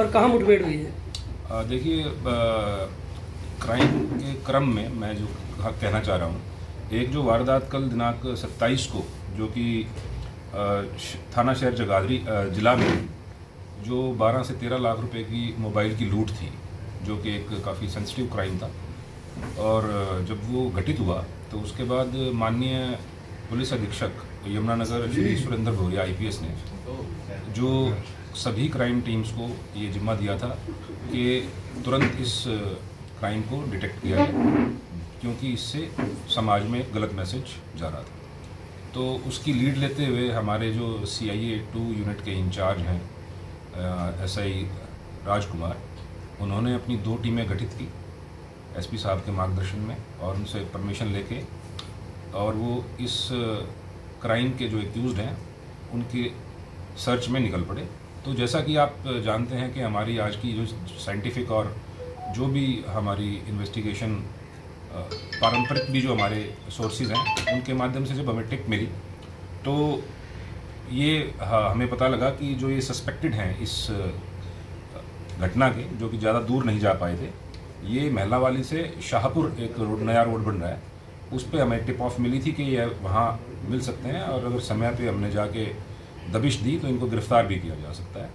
और कहाँ मुठभेड़ हुई है? देखिए, क्राइम के क्रम में मैं जो कहना चाह रहा हूँ, एक जो वारदात कल दिनांक 27 को जो कि थाना शहर जगाधरी जिला में जो 12 से 13 लाख रुपए की मोबाइल की लूट थी, जो कि एक काफ़ी सेंसिटिव क्राइम था, और जब वो घटित हुआ तो उसके बाद माननीय पुलिस अधीक्षक यमुनानगर श्री सुरेंद्र भौरिया IPS ने जो सभी क्राइम टीम्स को ये जिम्मा दिया था कि तुरंत इस क्राइम को डिटेक्ट किया जाए, क्योंकि इससे समाज में गलत मैसेज जा रहा था। तो उसकी लीड लेते हुए हमारे जो CIA 2 यूनिट के इंचार्ज हैं SI राजकुमार, उन्होंने अपनी 2 टीमें गठित की SP साहब के मार्गदर्शन में, और उनसे परमिशन लेके, और वो इस क्राइम के जो एक्यूज्ड हैं उनके सर्च में निकल पड़े। तो जैसा कि आप जानते हैं कि हमारी आज की जो साइंटिफिक और जो भी हमारी इन्वेस्टिगेशन पारंपरिक भी जो हमारे सोर्सेज हैं उनके माध्यम से जब हमें टिप मिली तो ये हमें पता लगा कि जो ये सस्पेक्टेड हैं इस घटना के, जो कि ज़्यादा दूर नहीं जा पाए थे, ये महिलावाली से शाहपुर एक नया रोड बन रहा है, उस पर हमें टिप ऑफ मिली थी कि ये वहाँ मिल सकते हैं, और अगर समय पे हमने जाके दबिश दी तो इनको गिरफ्तार भी किया जा सकता है।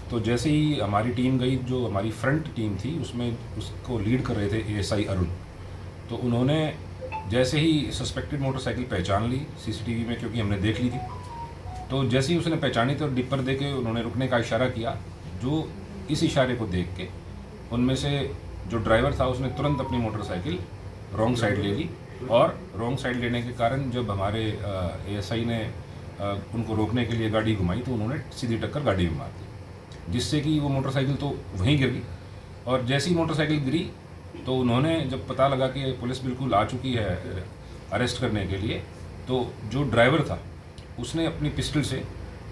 तो जैसे ही हमारी टीम गई, जो हमारी फ्रंट टीम थी उसमें उसको लीड कर रहे थे ASI अरुण, तो उन्होंने जैसे ही सस्पेक्टेड मोटरसाइकिल पहचान ली CCTV में, क्योंकि हमने देख ली थी, तो जैसे ही उसने पहचानी तो डिपर दे के उन्होंने रुकने का इशारा किया। जो इस इशारे को देख के उनमें से जो ड्राइवर था उसने तुरंत अपनी मोटरसाइकिल रॉन्ग साइड ले ली, और रॉन्ग साइड लेने के कारण जब हमारे ASI ने उनको रोकने के लिए गाड़ी घुमाई तो उन्होंने सीधी टक्कर गाड़ी में मार दी, जिससे कि वो मोटरसाइकिल तो वहीं गिर गई। और जैसी ही मोटरसाइकिल गिरी तो उन्होंने जब पता लगा कि पुलिस बिल्कुल आ चुकी है अरेस्ट करने के लिए, तो जो ड्राइवर था उसने अपनी पिस्टल से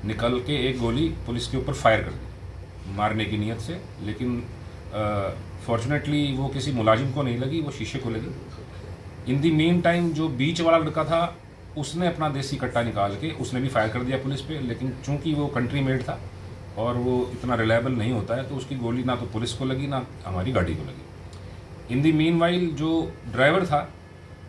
निकल के एक गोली पुलिस के ऊपर फायर कर दी मारने की नीयत से, लेकिन फॉर्चुनेटली वो किसी मुलाजिम को नहीं लगी, वो शीशे को लगी। इन दी मेन टाइम जो बीच वाला लड़का था उसने अपना देसी कट्टा निकाल के उसने भी फायर कर दिया पुलिस पे, लेकिन चूंकि वो कंट्री मेड था और वो इतना रिलायबल नहीं होता है, तो उसकी गोली ना तो पुलिस को लगी ना हमारी गाड़ी को लगी। इन दी मीनवाइल जो ड्राइवर था,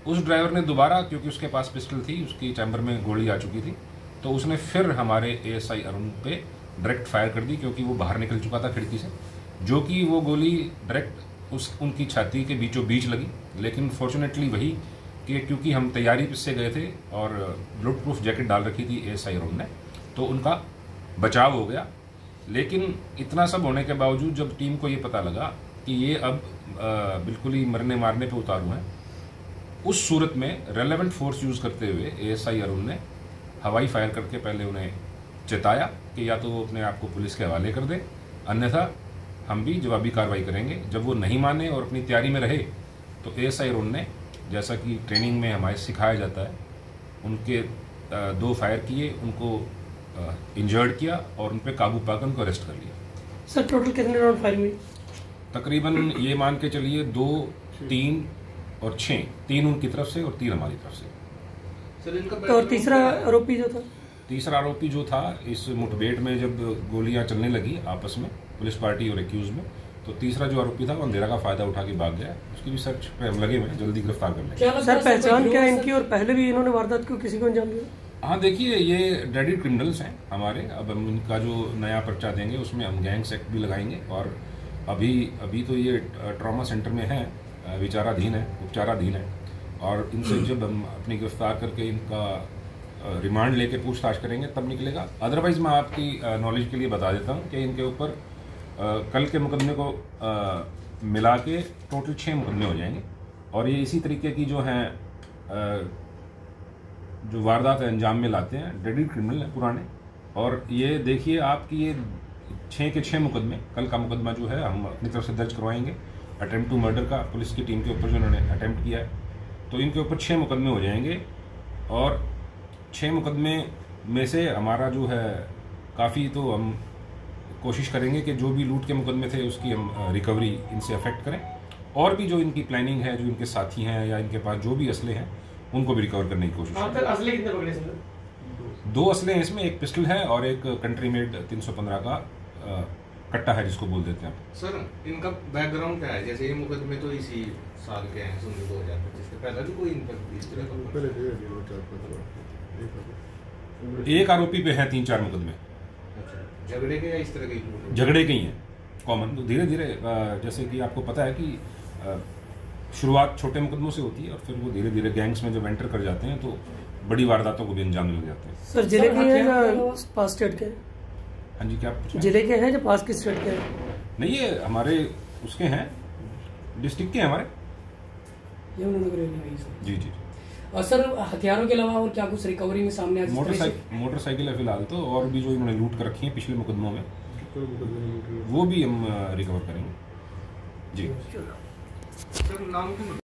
उस ड्राइवर ने दोबारा, क्योंकि उसके पास पिस्टल थी, उसकी चैम्बर में गोली आ चुकी थी, तो उसने फिर हमारे ASI अरुण पे डायरेक्ट फायर कर दी, क्योंकि वो बाहर निकल चुका था खिड़की से, जो कि वो गोली डायरेक्ट उनकी छाती के बीचों बीच लगी। लेकिन फॉर्चुनेटली वही कि क्योंकि हम तैयारी से गए थे और बुलेट प्रूफ जैकेट डाल रखी थी ASI अरुण ने, तो उनका बचाव हो गया। लेकिन इतना सब होने के बावजूद जब टीम को ये पता लगा कि ये अब बिल्कुल ही मरने मारने पे उतारू हैं, उस सूरत में रेलेवेंट फोर्स यूज़ करते हुए ASI अरुण ने हवाई फायर करके पहले उन्हें चेताया कि या तो वो अपने आप को पुलिस के हवाले कर दें, अन्यथा हम भी जवाबी कार्रवाई करेंगे। जब वो नहीं माने और अपनी तैयारी में रहे तो ASI अरुण ने, जैसा कि ट्रेनिंग में हमारे सिखाया जाता है, उनके 2 फायर किए, उनको इंजर्ड किया और उन पर काबू पाकर उनको अरेस्ट कर लिया। सर टोटल कितने राउंड फायर हुई? तकरीबन ये मान के चलिए 2, 3 और 6, 3 उनकी तरफ से और 3 हमारी तरफ से। और तीसरा आरोपी जो था? तीसरा आरोपी जो था, इस मुठभेड़ में जब गोलियां चलने लगी आपस में पुलिस पार्टी और एक्यूज में, तो तीसरा जो आरोपी था वो अंधेरा का फायदा उठा के भाग गया। उसकी भी सर्च पे हम लगे हुए हैं, जल्दी गिरफ्तार करने। सर पहचान क्या है इनकी, और पहले भी इन्होंने वारदात को किसी को अंजाम दिया? हाँ देखिए, ये डेडेड क्रिमिनल्स हैं हमारे। अब हम इनका जो नया पर्चा देंगे उसमें हम गैंग्स एक्ट भी लगाएंगे, और अभी तो ये ट्रॉमा सेंटर में है, विचाराधीन है, उपचाराधीन है, और इनसे जब हम अपनी गिरफ्तार करके इनका रिमांड लेके पूछताछ करेंगे तब निकलेगा। अदरवाइज मैं आपकी नॉलेज के लिए बता देता हूँ कि इनके ऊपर कल के मुकदमे को मिला के टोटल 6 मुकदमे हो जाएंगे, और ये इसी तरीके की जो हैं जो वारदात अंजाम में लाते हैं, डेडेड क्रिमिनल हैं पुराने। और ये देखिए आपकी ये 6 के 6 मुकदमे, कल का मुकदमा जो है हम अपनी तरफ से दर्ज करवाएंगे अटेम्प्ट टू मर्डर का, पुलिस की टीम के ऊपर जो उन्होंने अटेम्प्ट किया है, तो इनके ऊपर 6 मुकदमे हो जाएंगे। और 6 मुकदमे में से हमारा जो है काफ़ी, तो हम कोशिश करेंगे कि जो भी लूट के मुकदमे थे उसकी हम रिकवरी इनसे अफेक्ट करें, और भी जो इनकी प्लानिंग है, जो इनके साथी हैं या इनके पास जो भी असले हैं उनको भी रिकवर करने की कोशिश करें। असले कितने पकड़े सर? 2 असले हैं इसमें, एक पिस्टल है और एक कंट्री मेड 315 का कट्टा है जिसको बोल देते हैं। सर इनका बैकग्राउंड क्या है? जैसे ये मुकदमे तो इसी साल के हैं, 2025 के पहले भी कोई इन पर इस तरह का एक आरोपी पे हैं 3-4 मुकदमे। अच्छा, झगड़े के या इस तरह के? झगड़े के ही हैं कॉमन। तो धीरे धीरे जैसे कि आपको पता है कि शुरुआत छोटे मुकदमों से होती है और फिर वो धीरे धीरे गैंग्स में जब एंटर कर जाते हैं तो बड़ी वारदातों को भी अंजाम मिल जाते हैं। सर जिले के हैं या पास स्टेट के? हाँ जी, क्या पूछ रहे हैं? जिले के हैं या पास की स्टेट के हैं? नहीं, ये हमारे उसके हैं, डिस्ट्रिक्ट के हैं हमारे। Yamunanagar area sir. जी जी। और सर हथियारों के अलावा और क्या कुछ रिकवरी में सामने आ? मोटरसाइकिल है फिलहाल तो, और भी जो इन्होंने लूट कर रखी है पिछले मुकदमों में वो भी हम रिकवर करेंगे जी। सर नाम